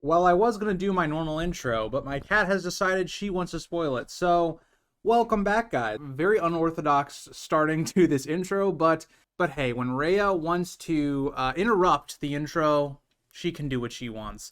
Well, I was going to do my normal intro, but my cat has decided she wants to spoil it. So, welcome back, guys. Very unorthodox starting to this intro, but hey, when Rhea wants to interrupt the intro, she can do what she wants.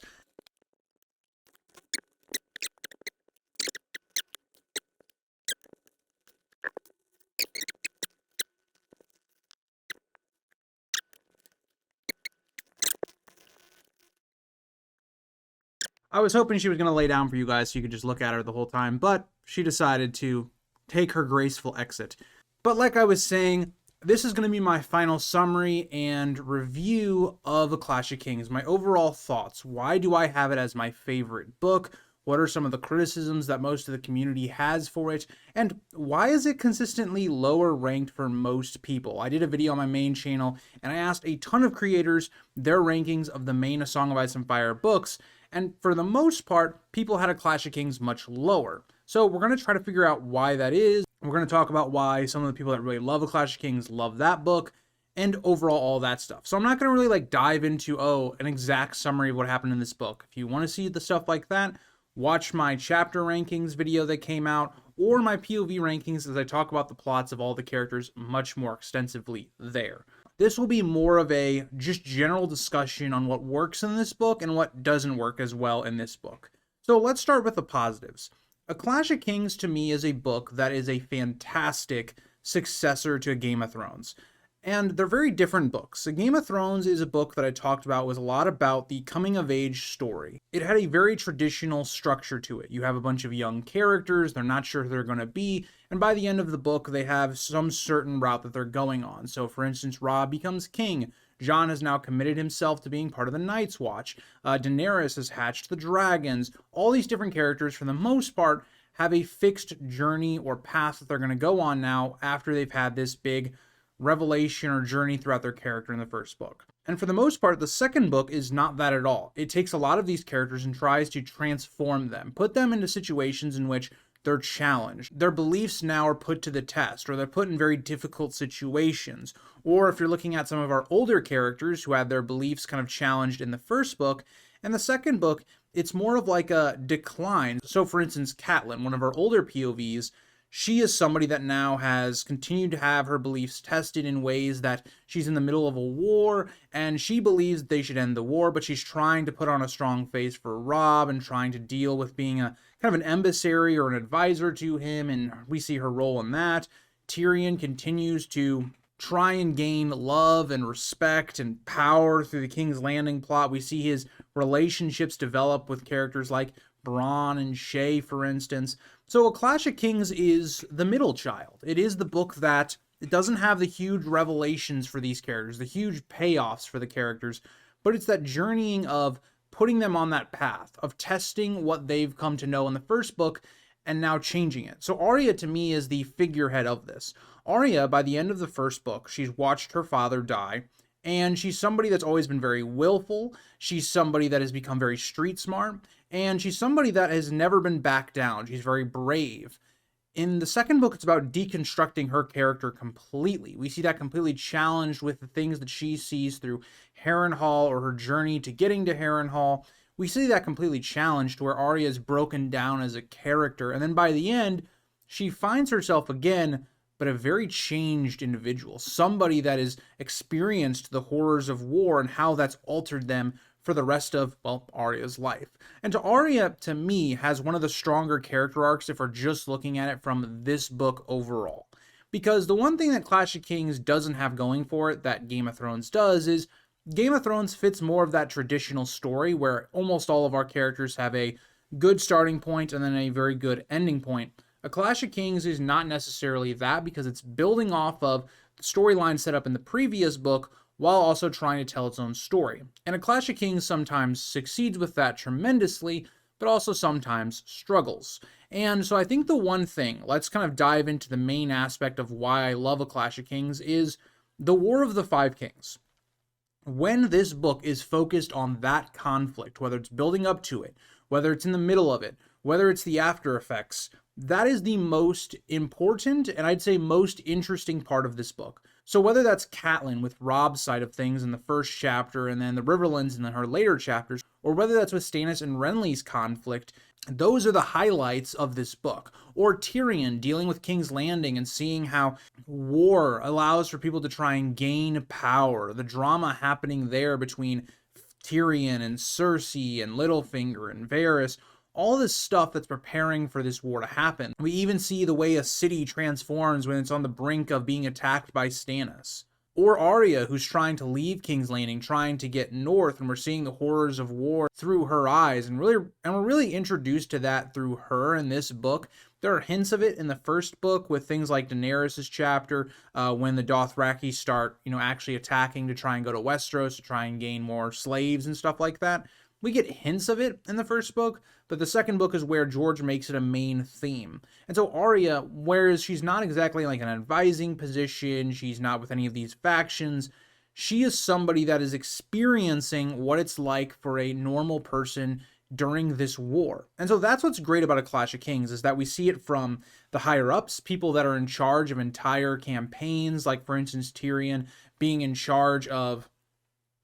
I was hoping she was going to lay down for you guys so you could just look at her the whole time, but she decided to take her graceful exit. But like I was saying, this is going to be my final summary and review of A Clash of Kings. My overall thoughts. Why do I have it as my favorite book? What are some of the criticisms that most of the community has for it? And why is it consistently lower ranked for most people? I did a video on my main channel and I asked a ton of creators their rankings of the main A Song of Ice and Fire books. And for the most part, people had A Clash of Kings much lower. So we're going to try to figure out why that is. We're going to talk about why some of the people that really love A Clash of Kings love that book, and overall all that stuff. So I'm not going to really dive into, an exact summary of what happened in this book. If you want to see the stuff like that, watch my chapter rankings video that came out, or my POV rankings as I talk about the plots of all the characters much more extensively there. This will be more of a just general discussion on what works in this book and what doesn't work as well in this book. So let's start with the positives. A Clash of Kings to me is a book that is a fantastic successor to Game of Thrones. And they're very different books. A Game of Thrones is a book that I talked about was a lot about the coming of age story. It had a very traditional structure to it. You have a bunch of young characters, they're not sure who they're going to be, and by the end of the book they have some certain route that they're going on. So for instance, Robb becomes king. Jon has now committed himself to being part of the Night's Watch. Daenerys has hatched the dragons. All these different characters, for the most part, have a fixed journey or path that they're going to go on now after they've had this big revelation or journey throughout their character in the first book. And for the most part, the second book is not that at all. It takes a lot of these characters and tries to transform them, put them into situations in which they're challenged. Their beliefs now are put to the test, or they're put in very difficult situations. Or if you're looking at some of our older characters who had their beliefs kind of challenged in the first book, and the second book, it's more of like a decline. So for instance, Catelyn, one of our older POVs, she is somebody that now has continued to have her beliefs tested in ways that she's in the middle of a war and she believes they should end the war, but she's trying to put on a strong face for Robb and trying to deal with being a kind of an emissary or an advisor to him, and we see her role in that. Tyrion continues to try and gain love and respect and power through the King's Landing plot. We see his relationships develop with characters like Bronn and Shae, for instance. So A Clash of Kings is the middle child. It is the book that it doesn't have the huge revelations for these characters, the huge payoffs for the characters, but it's that journeying of putting them on that path, of testing what they've come to know in the first book and now changing it. So Arya to me is the figurehead of this. Arya, by the end of the first book, she's watched her father die, and she's somebody that's always been very willful. She's somebody that has become very street smart, and she's somebody that has never been backed down. She's very brave. In the second book, it's about deconstructing her character completely. We see that completely challenged with the things that she sees through Harrenhal or her journey to getting to Harrenhal. We see that completely challenged where Arya is broken down as a character, and then by the end, she finds herself again, but a very changed individual. Somebody that has experienced the horrors of war and how that's altered them for the rest of, well, Arya's life. And to Arya, to me, has one of the stronger character arcs if we're just looking at it from this book overall. Because the one thing that Clash of Kings doesn't have going for it that Game of Thrones does is Game of Thrones fits more of that traditional story where almost all of our characters have a good starting point and then a very good ending point. A Clash of Kings is not necessarily that because it's building off of the storyline set up in the previous book while also trying to tell its own story. And A Clash of Kings sometimes succeeds with that tremendously, but also sometimes struggles. And so I think the one thing, let's kind of dive into the main aspect of why I love A Clash of Kings, is the War of the Five Kings. When this book is focused on that conflict, whether it's building up to it, whether it's in the middle of it, whether it's the after effects, that is the most important and I'd say most interesting part of this book. So whether that's Catelyn with Robb's side of things in the first chapter and then the Riverlands in her later chapters, or whether that's with Stannis and Renly's conflict, those are the highlights of this book. Or Tyrion dealing with King's Landing and seeing how war allows for people to try and gain power. The drama happening there between Tyrion and Cersei and Littlefinger and Varys. All this stuff that's preparing for this war to happen. We even see the way a city transforms when it's on the brink of being attacked by Stannis. Or Arya, who's trying to leave King's Landing, trying to get north, and we're seeing the horrors of war through her eyes, and we're really introduced to that through her in this book. There are hints of it in the first book with things like Daenerys' chapter, when the Dothraki start, actually attacking to try and go to Westeros to try and gain more slaves and stuff like that. We get hints of it in the first book, but the second book is where George makes it a main theme. And so Arya, whereas she's not exactly like an advising position, she's not with any of these factions, she is somebody that is experiencing what it's like for a normal person during this war. And so that's what's great about A Clash of Kings, is that we see it from the higher ups, people that are in charge of entire campaigns, like for instance Tyrion being in charge of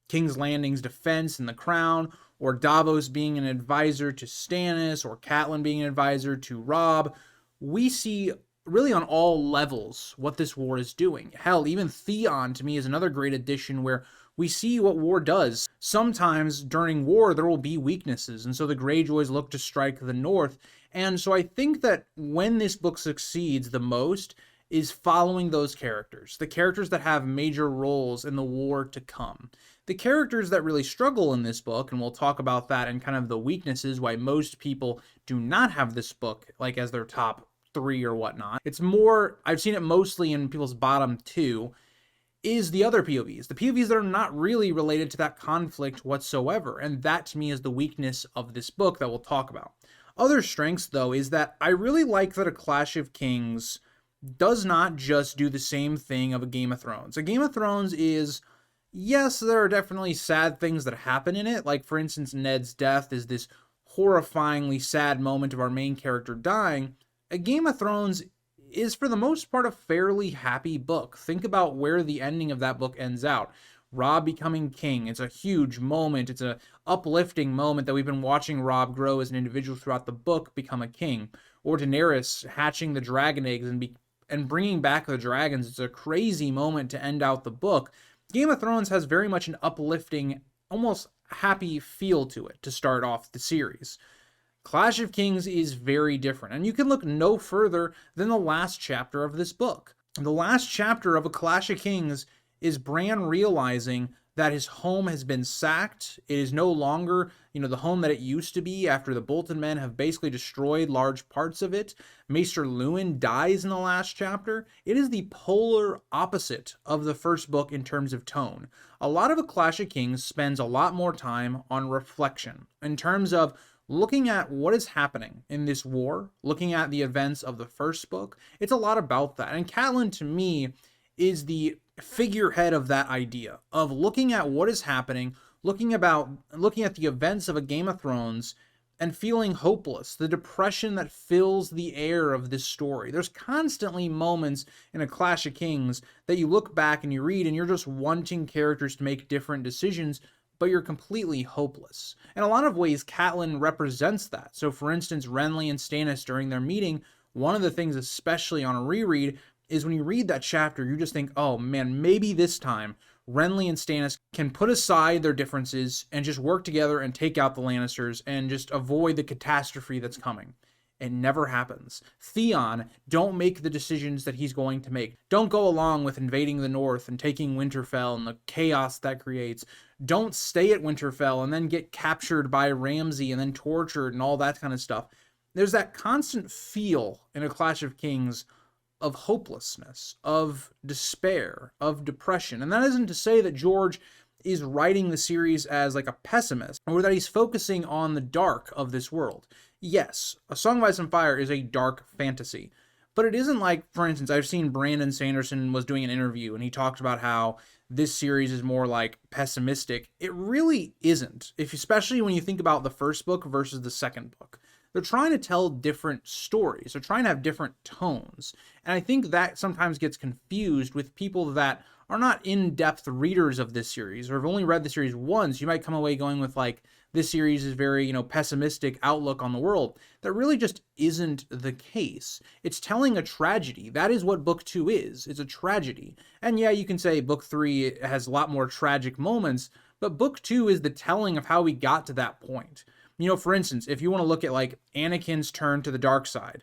King's Landing's defense and the crown, or Davos being an advisor to Stannis, or Catelyn being an advisor to Robb. We see really on all levels what this war is doing. Hell, even Theon to me is another great addition where we see what war does. Sometimes during war there will be weaknesses, and so the Greyjoys look to strike the north. And so I think that when this book succeeds the most is following those characters, the characters that have major roles in the war to come. The characters that really struggle in this book, and we'll talk about that and kind of the weaknesses why most people do not have this book like as their top 3 or whatnot. It's more, I've seen it mostly in people's bottom 2, is the other POVs. The POVs that are not really related to that conflict whatsoever. And that to me is the weakness of this book that we'll talk about. Other strengths though is that I really like that A Clash of Kings does not just do the same thing of a Game of Thrones. A Game of Thrones is, yes, there are definitely sad things that happen in it. Like, for instance, Ned's death is this horrifyingly sad moment of our main character dying. A Game of Thrones is, for the most part, a fairly happy book. Think about where the ending of that book ends out. Robb becoming king. It's a huge moment. It's a uplifting moment that we've been watching Robb grow as an individual throughout the book, become a king. Or Daenerys hatching the dragon eggs and bringing back the dragons. It's a crazy moment to end out the book. Game of Thrones has very much an uplifting, almost happy feel to it to start off the series. Clash of Kings is very different, and you can look no further than the last chapter of this book. The last chapter of A Clash of Kings is Bran realizing that his home has been sacked. It is no longer, the home that it used to be after the Bolton men have basically destroyed large parts of it. Maester Luwin dies in the last chapter. It is the polar opposite of the first book in terms of tone. A lot of A Clash of Kings spends a lot more time on reflection in terms of looking at what is happening in this war, looking at the events of the first book. It's a lot about that. And Catelyn, to me, is the figurehead of that idea of looking at what is happening, looking at the events of a Game of Thrones and feeling hopeless, the depression that fills the air of this story. There's constantly moments in A Clash of Kings that you look back and you read and you're just wanting characters to make different decisions, but you're completely hopeless. In a lot of ways, Catelyn represents that. So for instance, Renly and Stannis during their meeting, one of the things, especially on a reread, is when you read that chapter, you just think, oh man, maybe this time Renly and Stannis can put aside their differences and just work together and take out the Lannisters and just avoid the catastrophe that's coming. It never happens. Theon, don't make the decisions that he's going to make. Don't go along with invading the North and taking Winterfell and the chaos that creates. Don't stay at Winterfell and then get captured by Ramsay and then tortured and all that kind of stuff. There's that constant feel in A Clash of Kings of hopelessness, of despair, of depression. And that isn't to say that George is writing the series as like a pessimist or that he's focusing on the dark of this world. Yes, A Song of Ice and Fire is a dark fantasy, but it isn't like, for instance, I've seen Brandon Sanderson was doing an interview and he talked about how this series is more like pessimistic. It really isn't, especially when you think about the first book versus the second book. They're trying to tell different stories. They're trying to have different tones. And I think that sometimes gets confused with people that are not in-depth readers of this series or have only read the series once. You might come away going with like this series is very, pessimistic outlook on the world. That really just isn't the case. It's telling a tragedy. That is what book 2 is. It's a tragedy. And yeah, you can say book 3 has a lot more tragic moments, but book 2 is the telling of how we got to that point. For instance, if you want to look at like Anakin's turn to the dark side,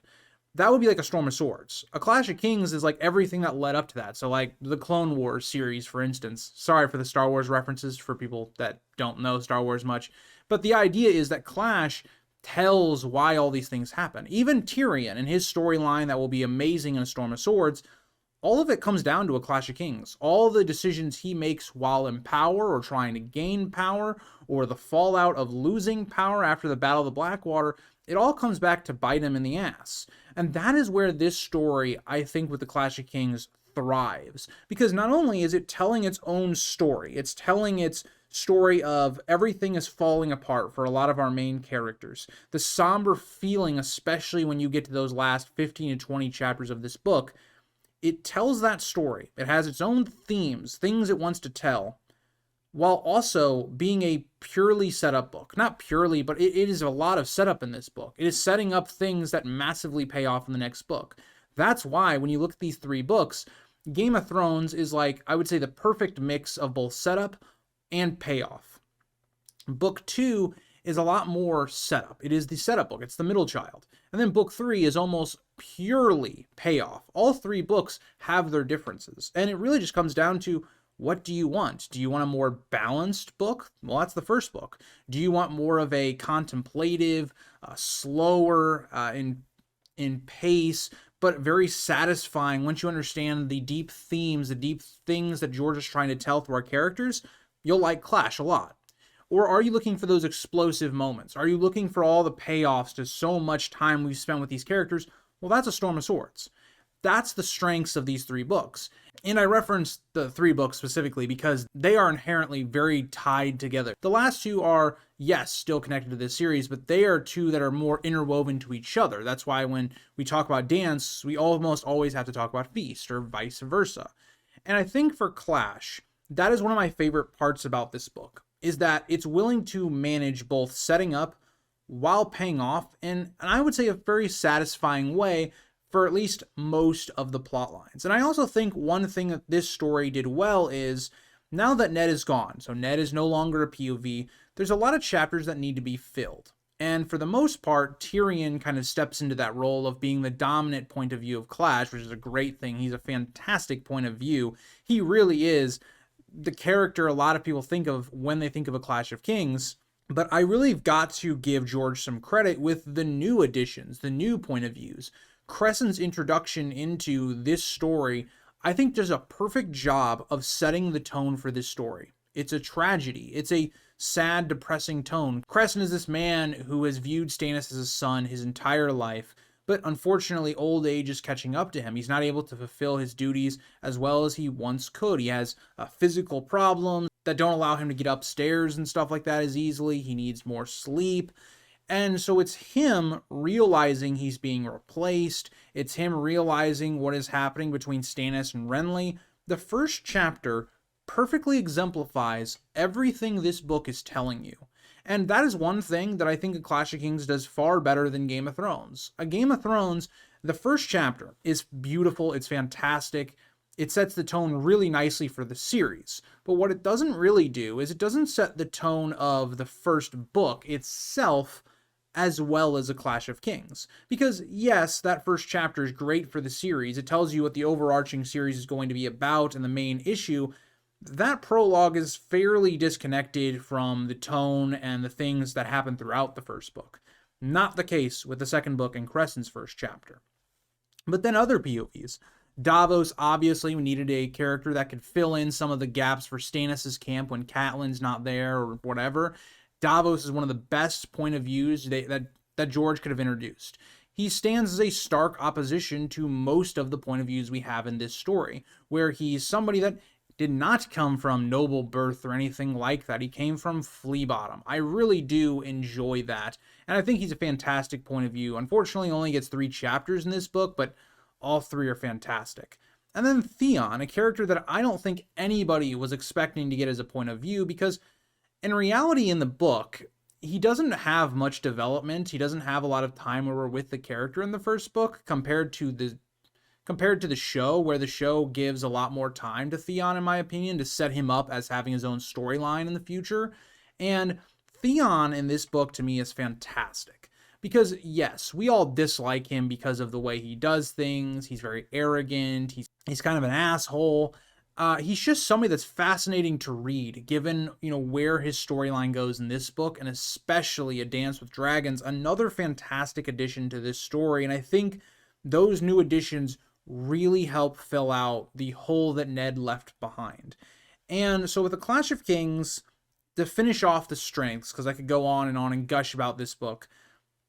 that would be like a Storm of Swords. A Clash of Kings is like everything that led up to that. So like the Clone Wars series, for instance. Sorry for the Star Wars references for people that don't know Star Wars much. But the idea is that Clash tells why all these things happen. Even Tyrion and his storyline that will be amazing in A Storm of Swords, all of it comes down to A Clash of Kings. All the decisions he makes while in power or trying to gain power, or the fallout of losing power after the Battle of the Blackwater, it all comes back to bite him in the ass. And that is where this story, I think, with The Clash of Kings thrives. Because not only is it telling its own story, it's telling its story of everything is falling apart for a lot of our main characters. The somber feeling, especially when you get to those last 15 to 20 chapters of this book, it tells that story. It has its own themes, things it wants to tell, while also being a purely setup book. Not purely, but it is a lot of setup in this book. It is setting up things that massively pay off in the next book. That's why when you look at these 3 books, Game of Thrones is like, I would say, the perfect mix of both setup and payoff. Book 2 is a lot more setup. It is the setup book. It's the middle child. And then book 3 is almost purely payoff. All 3 books have their differences. And it really just comes down to, what do you want? Do you want a more balanced book? Well, that's the first book. Do you want more of a contemplative, slower in pace, but very satisfying once you understand the deep themes, the deep things that George is trying to tell through our characters? You'll like Clash a lot. Or are you looking for those explosive moments? Are you looking for all the payoffs to so much time we've spent with these characters? Well, that's A Storm of Swords. That's the strengths of these 3 books. And I referenced the 3 books specifically because they are inherently very tied together. The last 2 are, yes, still connected to this series, but they are 2 that are more interwoven to each other. That's why when we talk about dance, we almost always have to talk about feast, or vice versa. And I think for Clash, that is one of my favorite parts about this book, is that it's willing to manage both setting up while paying off in, and I would say, a very satisfying way for at least most of the plot lines. And I also think one thing that this story did well is, now that Ned is gone, so Ned is no longer a POV, there's a lot of chapters that need to be filled. And for the most part, Tyrion kind of steps into that role of being the dominant point of view of Clash, which is a great thing. He's a fantastic point of view. He really is the character a lot of people think of when they think of A Clash of Kings. But I really have got to give George some credit with the new additions, the new point of views. Crescent's introduction into this story, I think, does a perfect job of setting the tone for this story. It's a tragedy. It's a sad, depressing tone. Crescent is this man who has viewed Stannis as a son his entire life, but unfortunately old age is catching up to him. He's not able to fulfill his duties as well as he once could. He has physical problems that don't allow him to get upstairs and stuff like that as easily. He needs more sleep. And so it's him realizing he's being replaced. It's him realizing what is happening between Stannis and Renly. The first chapter perfectly exemplifies everything this book is telling you. And that is one thing that I think A Clash of Kings does far better than Game of Thrones. A Game of Thrones, the first chapter is beautiful. It's fantastic. It sets the tone really nicely for the series. But what it doesn't really do is it doesn't set the tone of the first book itself as well as A Clash of Kings. Because yes, that first chapter is great for the series. It tells you what the overarching series is going to be about and the main issue. That prologue is fairly disconnected from the tone and the things that happen throughout the first book. Not the case with the second book and Crescent's first chapter. But then other POVs. Davos, obviously, we needed a character that could fill in some of the gaps for Stannis' camp when Catelyn's not there or whatever. Davos is one of the best point of views that George could have introduced. He stands as a stark opposition to most of the point of views we have in this story, where he's somebody that did not come from noble birth or anything like that. He came from flea bottom. I really do enjoy that, and I think he's a fantastic point of view. Unfortunately, he only gets 3 chapters in this book, but all 3 are fantastic. And then Theon, a character that I don't think anybody was expecting to get as a point of view, because in reality in the book, he doesn't have much development. He doesn't have a lot of time where we're with the character in the first book compared to the show, where the show gives a lot more time to Theon, in my opinion, to set him up as having his own storyline in the future. And Theon in this book, to me, is fantastic. Because, yes, we all dislike him because of the way he does things. He's very arrogant. He's kind of an asshole. He's just somebody that's fascinating to read, given, where his storyline goes in this book, and especially A Dance with Dragons, another fantastic addition to this story. And I think those new additions really help fill out the hole that Ned left behind. And so with A Clash of Kings, to finish off the strengths, because I could go on and gush about this book,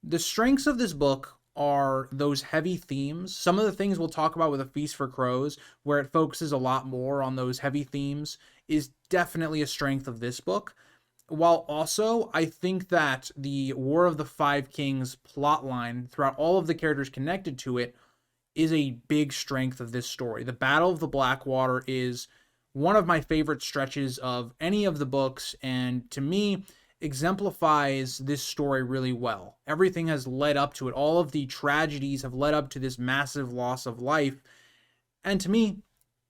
the strengths of this book are those heavy themes. Some of the things we'll talk about with A Feast for Crows, where it focuses a lot more on those heavy themes, is definitely a strength of this book. While also, I think that the War of the Five Kings plotline, throughout all of the characters connected to it, is a big strength of this story. The Battle of the Blackwater is one of my favorite stretches of any of the books, and to me, exemplifies this story really well. Everything has led up to it. All of the tragedies have led up to this massive loss of life. And to me,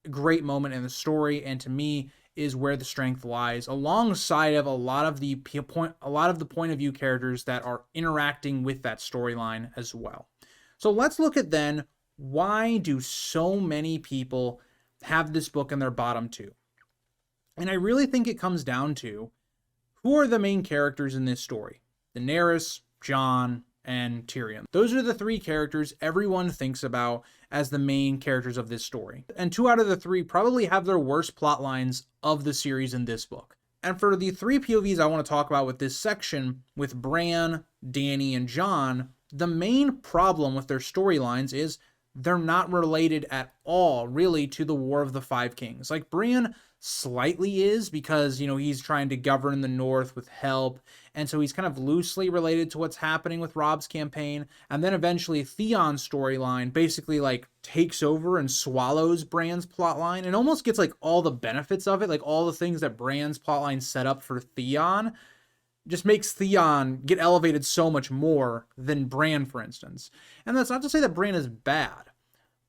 a great moment in the story, and to me, is where the strength lies, alongside of a lot of the point of view characters that are interacting with that storyline as well. So let's look at then, why do so many people have this book in their bottom two? And I really think it comes down to, who are the main characters in this story? Daenerys, Jon, and Tyrion. Those are the three characters everyone thinks about as the main characters of this story. And 2 out of the 3 probably have their worst plot lines of the series in this book. And for the 3 POVs I want to talk about with this section, with Bran, Dany, and Jon, the main problem with their storylines is they're not related at all, really, to the War of the Five Kings. Like, Bran slightly is, because, he's trying to govern the North with help, and so he's kind of loosely related to what's happening with Robb's campaign. And then eventually Theon's storyline basically, takes over and swallows Bran's plotline, and almost gets, all the benefits of it, all the things that Bran's plotline set up for Theon, just makes Theon get elevated so much more than Bran, for instance. And that's not to say that Bran is bad,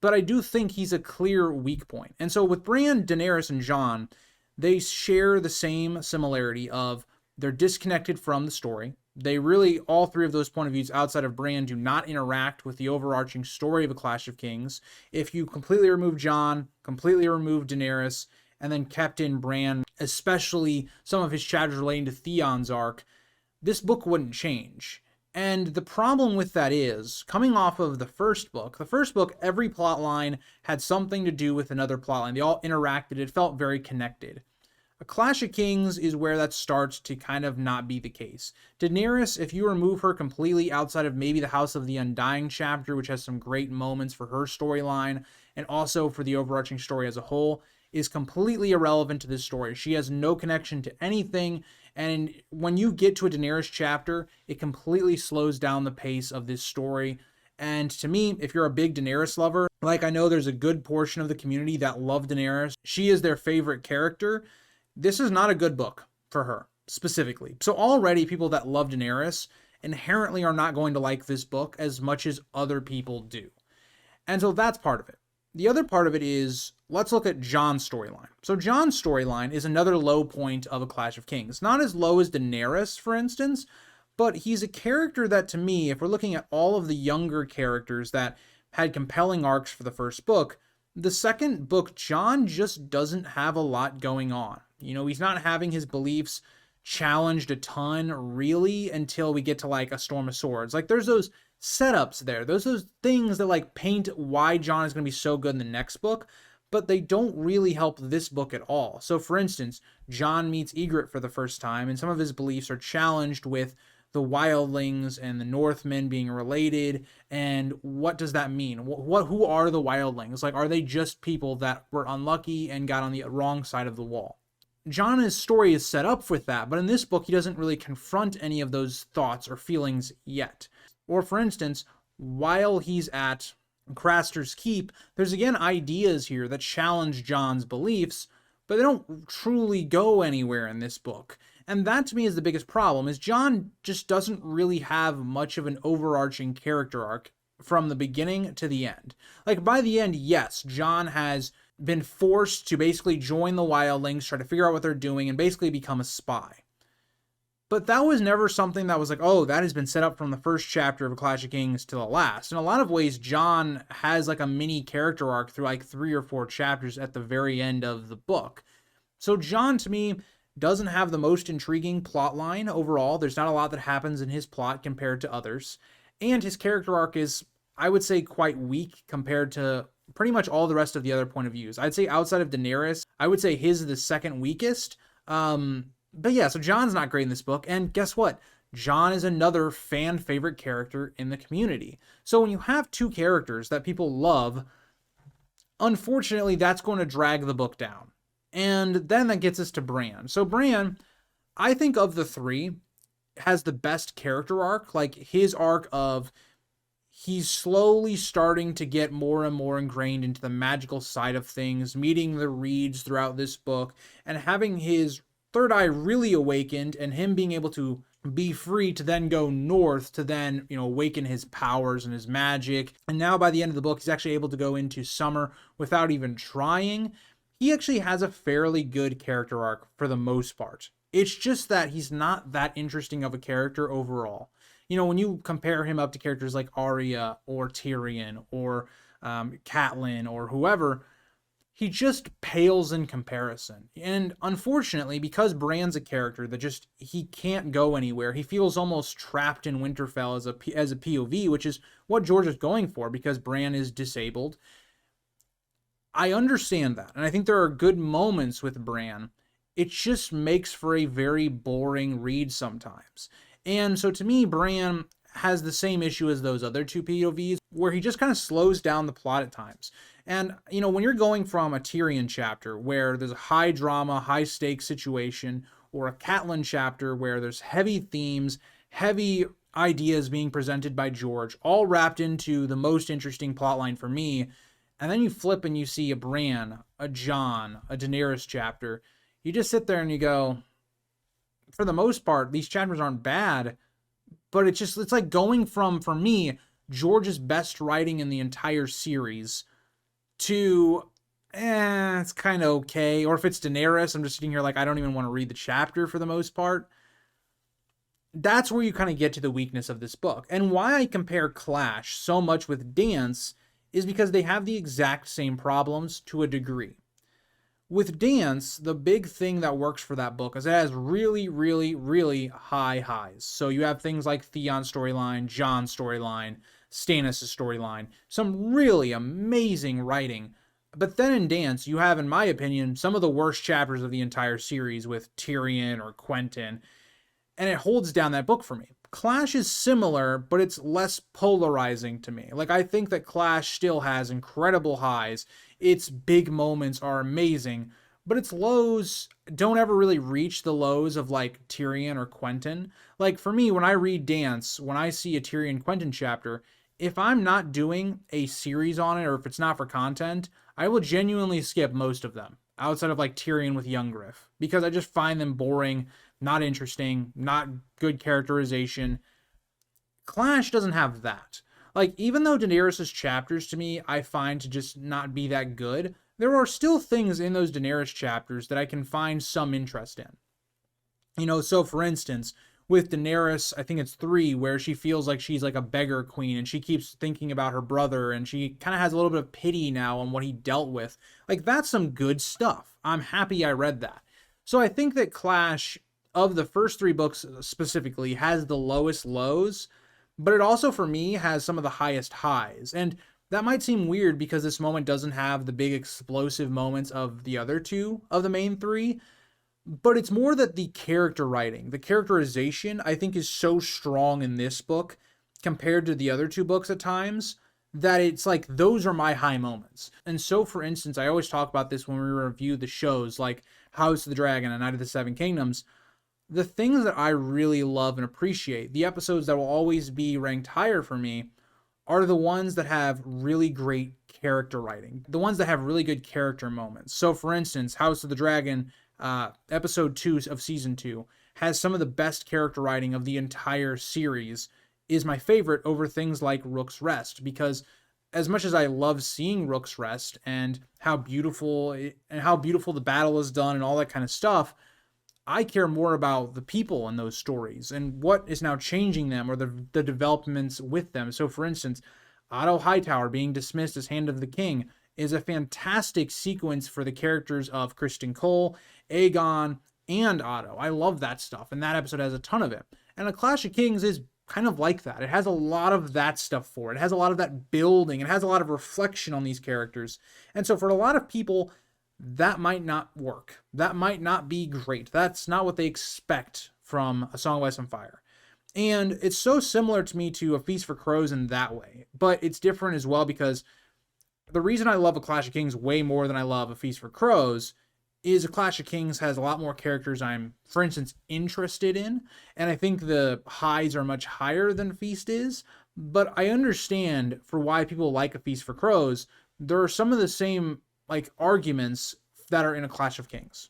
but I do think he's a clear weak point. And so with Bran, Daenerys, and Jon, they share the same similarity of they're disconnected from the story. They really, all 3 of those point of views outside of Bran, do not interact with the overarching story of A Clash of Kings. If you completely remove Jon, completely remove Daenerys, and then kept in Bran, especially some of his chapters relating to Theon's arc, this book wouldn't change. And the problem with that is, coming off of the first book, every plot line had something to do with another plot line. They all interacted. It felt very connected. A Clash of Kings is where that starts to kind of not be the case. Daenerys, if you remove her completely outside of maybe the House of the Undying chapter, which has some great moments for her storyline, and also for the overarching story as a whole, is completely irrelevant to this story. She has no connection to anything, and when you get to a Daenerys chapter, it completely slows down the pace of this story. And to me, if you're a big Daenerys lover, I know there's a good portion of the community that love Daenerys, she is their favorite character, this is not a good book for her, specifically. So already people that love Daenerys inherently are not going to like this book as much as other people do. And so that's part of it. The other part of it is, let's look at Jon's storyline. So Jon's storyline is another low point of A Clash of Kings. Not as low as Daenerys, for instance, but he's a character that, to me, if we're looking at all of the younger characters that had compelling arcs for the first book, the second book, Jon just doesn't have a lot going on. He's not having his beliefs challenged a ton, really, until we get to, A Storm of Swords. There's those setups there. Those things that paint why Jon is going to be so good in the next book, but they don't really help this book at all. So for instance, Jon meets Ygritte for the first time, and some of his beliefs are challenged with the wildlings and the Northmen being related, and what does that mean? Who are the wildlings? Are they just people that were unlucky and got on the wrong side of the wall? Jon's story is set up with that, but in this book he doesn't really confront any of those thoughts or feelings yet. Or for instance, while he's at Craster's Keep, there's again ideas here that challenge Jon's beliefs, but they don't truly go anywhere in this book. And that to me is the biggest problem, is John just doesn't really have much of an overarching character arc from the beginning to the end. Like by the end, yes, John has been forced to basically join the wildlings, try to figure out what they're doing, and basically become a spy. But that was never something that was like, oh, that has been set up from the first chapter of Clash of Kings to the last. In a lot of ways, John has like a mini character arc through like 3 or 4 chapters at the very end of the book. So John, to me, doesn't have the most intriguing plot line overall. There's not a lot that happens in his plot compared to others. And his character arc is, I would say, quite weak compared to pretty much all the rest of the other point of views. I'd say outside of Daenerys, I would say his is the second weakest. But yeah, so Jon's not great in this book. And guess what? Jon is another fan favorite character in the community. So when you have 2 characters that people love, unfortunately, that's going to drag the book down. And then that gets us to Bran. So Bran, I think of the 3, has the best character arc. Like his arc of he's slowly starting to get more and more ingrained into the magical side of things, meeting the Reeds throughout this book, and having his third eye really awakened, and him being able to be free to then go north to then, awaken his powers and his magic. And now by the end of the book, he's actually able to go into summer without even trying. He actually has a fairly good character arc for the most part. It's just that he's not that interesting of a character overall. When you compare him up to characters like Arya or Tyrion or Catelyn or whoever, he just pales in comparison. And unfortunately, because Bran's a character that he can't go anywhere, he feels almost trapped in Winterfell as a POV, which is what George is going for because Bran is disabled. I understand that, and I think there are good moments with Bran. It just makes for a very boring read sometimes. And so to me, Bran has the same issue as those other 2 POVs, where he just kind of slows down the plot at times. And, when you're going from a Tyrion chapter where there's a high drama, high stakes situation, or a Catelyn chapter where there's heavy themes, heavy ideas being presented by George, all wrapped into the most interesting plotline for me, and then you flip and you see a Bran, a Jon, a Daenerys chapter, you just sit there and you go, for the most part, these chapters aren't bad, but it's like going from, for me, George's best writing in the entire series to, it's kind of okay. Or if it's Daenerys, I'm just sitting here like, I don't even want to read the chapter for the most part. That's where you kind of get to the weakness of this book. And why I compare Clash so much with Dance is because they have the exact same problems to a degree. With Dance, the big thing that works for that book is it has really, really, really high highs. So you have things like Theon's storyline, Jon's storyline, Stannis' storyline, some really amazing writing. But then in Dance, you have, in my opinion, some of the worst chapters of the entire series with Tyrion or Quentyn, and it holds down that book for me. Clash is similar, but it's less polarizing to me. Like, I think that Clash still has incredible highs. Its big moments are amazing, but its lows don't ever really reach the lows of, like, Tyrion or Quentyn. Like, for me, when I read Dance, when I see a Tyrion Quentyn chapter, if I'm not doing a series on it, or if it's not for content, I will genuinely skip most of them, outside of, like, Tyrion with Young Griff, because I just find them boring, not interesting, not good characterization. Clash doesn't have that. Like, even though Daenerys' chapters, to me, I find to just not be that good, there are still things in those Daenerys chapters that I can find some interest in. So for instance, with Daenerys, I think it's 3, where she feels like she's like a beggar queen, and she keeps thinking about her brother, and she kind of has a little bit of pity now on what he dealt with. Like, that's some good stuff. I'm happy I read that. So I think that Clash, of the first 3 books specifically, has the lowest lows, but it also, for me, has some of the highest highs. And that might seem weird because this moment doesn't have the big explosive moments of the other 2 of the main 3, but it's more that the character writing, the characterization, I think is so strong in this book compared to the other 2 books at times, that it's like, those are my high moments. And so, for instance, I always talk about this when we review the shows like House of the Dragon and Night of the Seven Kingdoms. The things that I really love and appreciate, the episodes that will always be ranked higher for me, are the ones that have really great character writing, the ones that have really good character moments. So for instance, House of the Dragon, episode 2 of season 2, has some of the best character writing of the entire series, is my favorite over things like Rook's Rest, because as much as I love seeing Rook's Rest and how beautiful the battle is done and all that kind of stuff, I care more about the people in those stories and what is now changing them, or the developments with them. So for instance, Otto Hightower being dismissed as Hand of the King is a fantastic sequence for the characters of Kristen Cole, Aegon, and Otto. I love that stuff, and that episode has a ton of it. And A Clash of Kings is kind of like that. It has a lot of that stuff for it. It has a lot of that building. It has a lot of reflection on these characters. And so for a lot of people, that might not work. That might not be great. That's not what they expect from A Song of Ice and Fire. And it's so similar to me to A Feast for Crows in that way. But it's different as well, because the reason I love A Clash of Kings way more than I love A Feast for Crows is A Clash of Kings has a lot more characters I'm, for instance, interested in. And I think the highs are much higher than Feast is. But I understand for why people like A Feast for Crows. There are some of the same arguments that are in A Clash of Kings.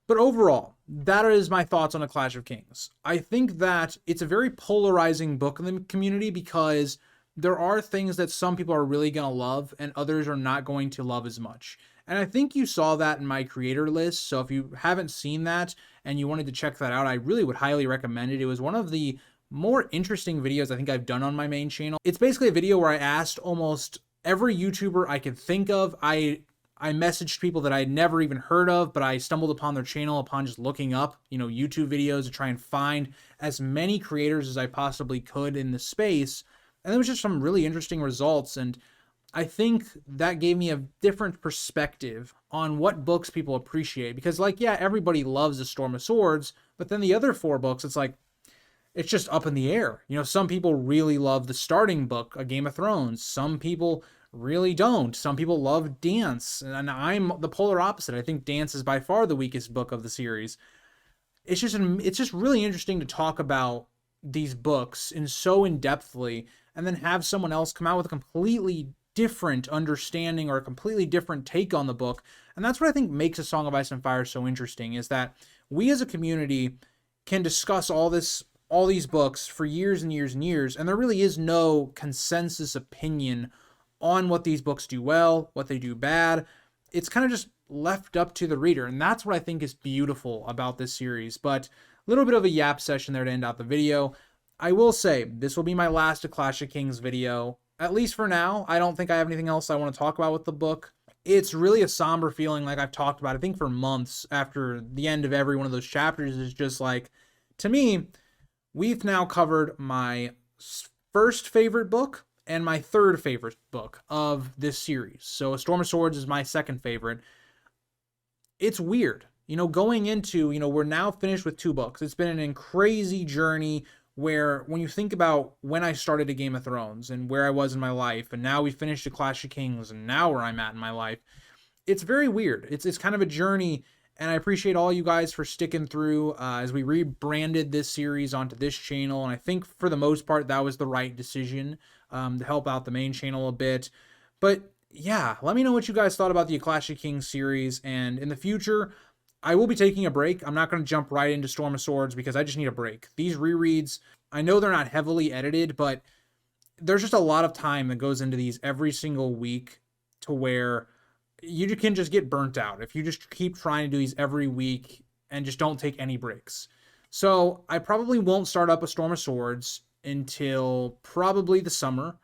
But overall, that is my thoughts on A Clash of Kings. I think that it's a very polarizing book in the community, because there are things that some people are really going to love and others are not going to love as much. And I think you saw that in my creator list. So if you haven't seen that and you wanted to check that out, I really would highly recommend it. It was one of the more interesting videos I think I've done on my main channel. It's basically a video where I asked almost every YouTuber I could think of. I messaged people that I had never even heard of, but I stumbled upon their channel upon just looking up, YouTube videos to try and find as many creators as I possibly could in the space. And there was just some really interesting results. And I think that gave me a different perspective on what books people appreciate. Because everybody loves A Storm of Swords, but then the other 4 books, it's just up in the air. Some people really love the starting book, A Game of Thrones. Some people really don't. Some people love Dance, and I'm the polar opposite. I think Dance is by far the weakest book of the series. It's just really interesting to talk about these books so in-depthly, and then have someone else come out with a completely different understanding or a completely different take on the book. And that's what I think makes A Song of Ice and Fire so interesting, is that we as a community can discuss all these books for years and years and years, and there really is no consensus opinion on what these books do well, what they do bad. It's kind of just left up to the reader, and that's what I think is beautiful about this series. But a little bit of a yap session there to end out the video. I will say, this will be my last A Clash of Kings video, at least for now. I don't think I have anything else I want to talk about with the book. It's really a somber feeling, like I've talked about, I think, for months after the end of every one of those chapters. Is just to me, we've now covered my first favorite book and my third favorite book of this series. So A Storm of Swords is my second favorite. It's weird. Going into, we're now finished with 2 books. It's been an crazy journey where when you think about when I started A Game of Thrones and where I was in my life, and now we finished A Clash of Kings and now where I'm at in my life, it's very weird. It's kind of a journey, and I appreciate all you guys for sticking through as we rebranded this series onto this channel. And I think for the most part, that was the right decision to help out the main channel a bit. But yeah, let me know what you guys thought about the A Clash of Kings series. And in the future, I will be taking a break. I'm not going to jump right into Storm of Swords because I just need a break. These rereads, I know they're not heavily edited, but there's just a lot of time that goes into these every single week to where you can just get burnt out if you just keep trying to do these every week and just don't take any breaks. So I probably won't start up A Storm of Swords until probably the summer,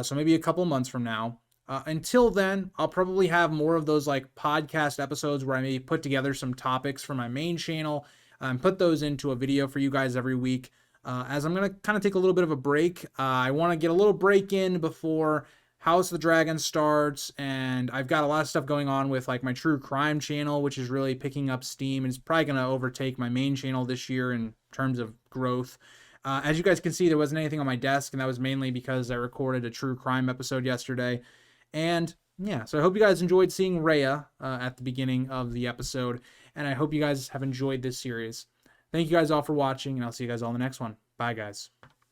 so maybe a couple months from now. Until then, I'll probably have more of those podcast episodes where I maybe put together some topics for my main channel and put those into a video for you guys every week. As I'm going to kind of take a little bit of a break. I want to get a little break in before House of the Dragon starts, and I've got a lot of stuff going on with my true crime channel, which is really picking up steam, and it's probably going to overtake my main channel this year in terms of growth. As you guys can see, there wasn't anything on my desk, and that was mainly because I recorded a true crime episode yesterday. And yeah, so I hope you guys enjoyed seeing Rhea at the beginning of the episode, and I hope you guys have enjoyed this series. Thank you guys all for watching, and I'll see you guys all in the next one. Bye, guys.